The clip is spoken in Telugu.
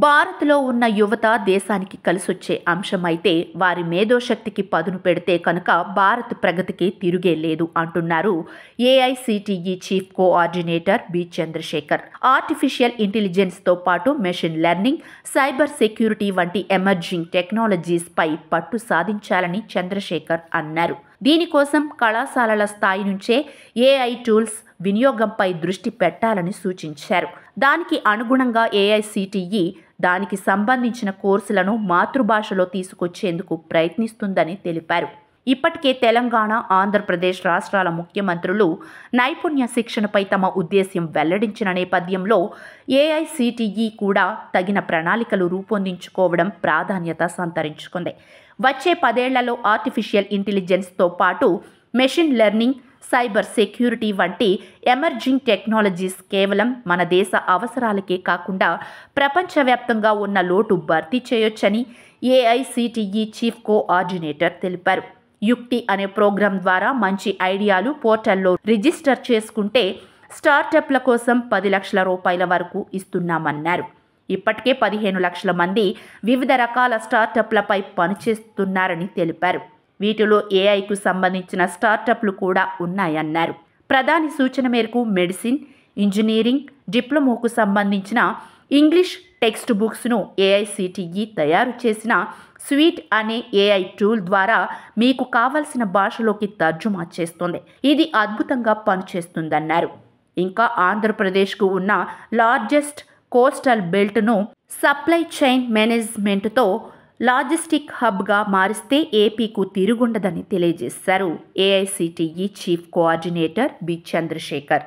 భారత్లో ఉన్న యువత దేశానికి కలిసొచ్చే అంశమైతే వారి మేధోశక్తికి పదును పెడితే కనుక భారత్ ప్రగతికి తిరుగే లేదు అంటున్నారు AICTE chief coordinator B Chandrasekhar. Artificial ఇంటెలిజెన్స్తో పాటు మెషిన్ లెర్నింగ్, సైబర్ సెక్యూరిటీ వంటి ఎమర్జింగ్ టెక్నాలజీస్పై పట్టు సాధించాలని చంద్రశేఖర్ అన్నారు. దీనికోసం కళాశాలల స్థాయి నుంచే ఏఐ టూల్స్ వినియోగంపై దృష్టి పెట్టాలని సూచించారు. దానికి అనుగుణంగా ఏఐసిటిఈ దానికి సంబంధించిన కోర్సులను మాతృభాషలో తీసుకొచ్చేందుకు ప్రయత్నిస్తుందని తెలిపారు. ఇప్పటికే తెలంగాణ, ఆంధ్రప్రదేశ్ రాష్ట్రాల ముఖ్యమంత్రులు నైపుణ్య శిక్షణపై తమ ఉద్దేశ్యం వెల్లడించిన నేపథ్యంలో ఏఐసిటిఈ కూడా తగిన ప్రణాళికలు రూపొందించుకోవడం ప్రాధాన్యత సంతరించుకుంది. వచ్చే 10 ఏళ్లలో ఆర్టిఫిషియల్ ఇంటెలిజెన్స్తో పాటు మెషిన్ లెర్నింగ్, సైబర్ సెక్యూరిటీ వంటి ఎమర్జింగ్ టెక్నాలజీస్ కేవలం మన దేశ అవసరాలకే కాకుండా ప్రపంచవ్యాప్తంగా ఉన్న లోటు భర్తీ చేయొచ్చని ఏఐసిటిఈ చీఫ్ కోఆర్డినేటర్ తెలిపారు. యుక్తి అనే ప్రోగ్రాం ద్వారా మంచి ఐడియాలు పోర్టల్లో రిజిస్టర్ చేసుకుంటే స్టార్టప్ల కోసం 10 లక్షల రూపాయల వరకు ఇస్తున్నామన్నారు. ఇప్పటికే 15 లక్షల మంది వివిధ రకాల స్టార్టప్లపై పనిచేస్తున్నారని తెలిపారు. వీటిలో ఏఐకు సంబంధించిన స్టార్టప్లు కూడా ఉన్నాయన్నారు. ప్రధాని సూచన మేరకు మెడిసిన్, ఇంజనీరింగ్, డిప్లొమాకు సంబంధించిన ఇంగ్లీష్ టెక్స్ట్ బుక్స్ను ఏఐసిటిఈ తయారు చేసిన స్వీట్ అనే ఏఐ టూల్ ద్వారా మీకు కావలసిన భాషలోకి తర్జుమా చేస్తుంది. ఇది అద్భుతంగా పనిచేస్తుందన్నారు. ఇంకా ఆంధ్రప్రదేశ్కు ఉన్న లార్జెస్ట్ కోస్టల్ బెల్ట్ను సప్లై చైన్ మేనేజ్మెంట్తో లాజిస్టిక్ హబ్గా మారిస్తే ఏపీకు తిరుగుండదని తెలియజేశారు AICTE chief coordinator B Chandrasekhar.